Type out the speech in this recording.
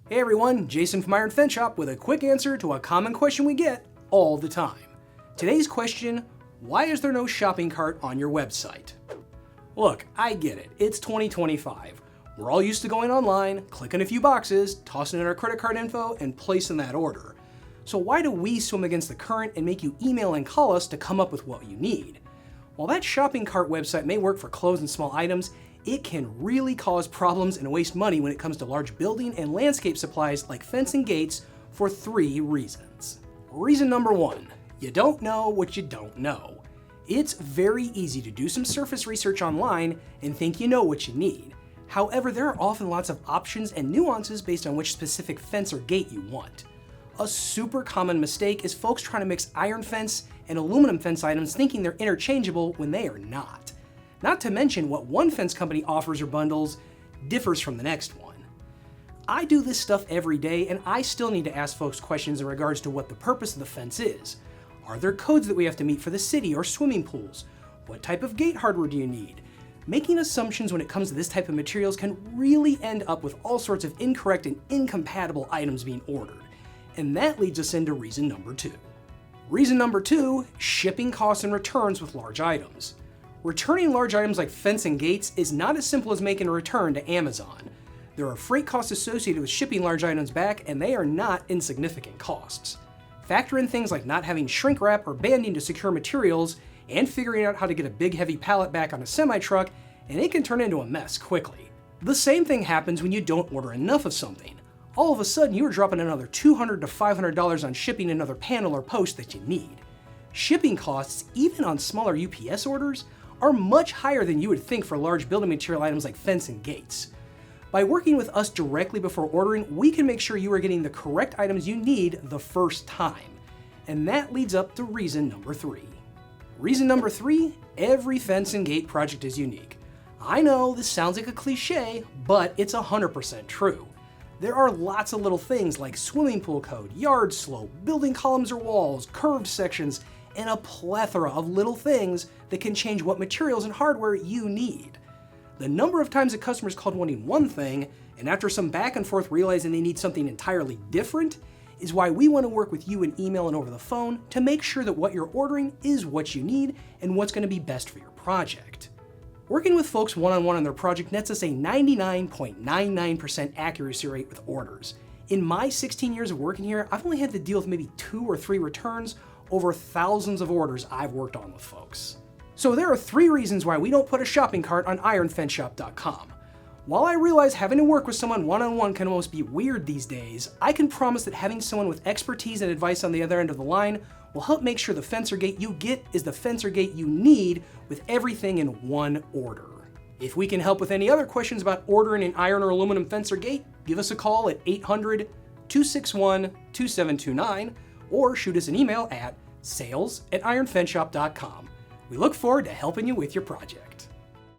Hey everyone, Jason from Iron Fence Shop with a quick answer to a common question we get all the time. Today's question, why is there no shopping cart on your website? Look, I get it, it's 2025. We're all used to going online, clicking a few boxes, tossing in our credit card info, and placing that order. So why do we swim against the current and make you email and call us to come up with what you need? While that shopping cart website may work for clothes and small items, it can really cause problems and waste money when it comes to large building and landscape supplies like fence and gates for 3 reasons. Reason number 1, you don't know what you don't know. It's very easy to do some surface research online and think you know what you need. However, there are often lots of options and nuances based on which specific fence or gate you want. A super common mistake is folks trying to mix iron fence and aluminum fence items thinking they're interchangeable when they are not. Not to mention what one fence company offers or bundles differs from the next one. I do this stuff every day and I still need to ask folks questions in regards to what the purpose of the fence is. Are there codes that we have to meet for the city or swimming pools? What type of gate hardware do you need? Making assumptions when it comes to this type of materials can really end up with all sorts of incorrect and incompatible items being ordered. And that leads us into reason number 2. Reason number 2, shipping costs and returns with large items. Returning large items like fence and gates is not as simple as making a return to Amazon. There are freight costs associated with shipping large items back, and they are not insignificant costs. Factor in things like not having shrink wrap or banding to secure materials, and figuring out how to get a big heavy pallet back on a semi-truck, and it can turn into a mess quickly. The same thing happens when you don't order enough of something. All of a sudden you are dropping another $200 to $500 on shipping another panel or post that you need. Shipping costs, even on smaller UPS orders, are much higher than you would think for large building material items like fence and gates. By working with us directly before ordering, we can make sure you are getting the correct items you need the first time. And that leads up to reason number 3. Reason number 3, every fence and gate project is unique. I know this sounds like a cliche, but it's 100% true. There are lots of little things like swimming pool code, yard slope, building columns or walls, curved sections, and a plethora of little things that can change what materials and hardware you need. The number of times a customer's called wanting one thing, and after some back and forth realizing they need something entirely different, is why we want to work with you in email and over the phone to make sure that what you're ordering is what you need and what's going to be best for your project. Working with folks one-on-one on their project nets us a 99.99% accuracy rate with orders. In my 16 years of working here, I've only had to deal with maybe 2 or 3 returns over thousands of orders I've worked on with folks. So there are 3 reasons why we don't put a shopping cart on ironfenceshop.com. While I realize having to work with someone one-on-one can almost be weird these days, I can promise that having someone with expertise and advice on the other end of the line will help make sure the fence or gate you get is the fence or gate you need with everything in one order. If we can help with any other questions about ordering an iron or aluminum fence or gate, give us a call at 800-261-2729 or shoot us an email at sales@ironfenceshop.com. We look forward to helping you with your project.